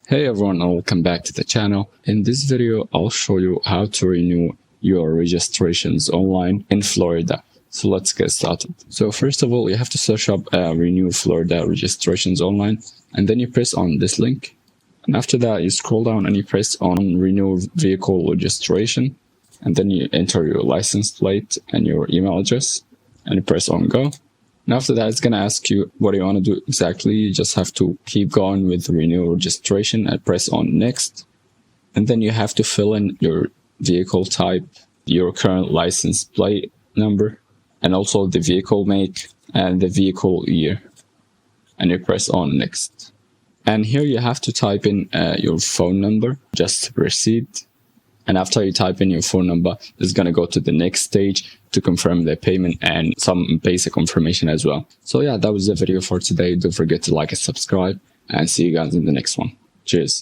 Hey everyone, and welcome back to the channel. In this video, I'll show you how to renew your registrations online in Florida. So let's get started. So first of all, you have to search up Renew Florida registrations online, and then you press on this link. And after that, you scroll down and you press on Renew Vehicle Registration, and then you enter your license plate and your email address, and you press on Go. And after that, it's going to ask you what do you want to do exactly. You just have to keep going with renew registration and press on next. And then you have to fill in your vehicle type, your current license plate number, and also the vehicle make and the vehicle year. And you press on next. And here you have to type in your phone number just to proceed. And after you type in your phone number, it's going to go to the next stage to confirm the payment and some basic information as well. So yeah, that was the video for today. Don't forget to like and subscribe, and see you guys in the next one. Cheers.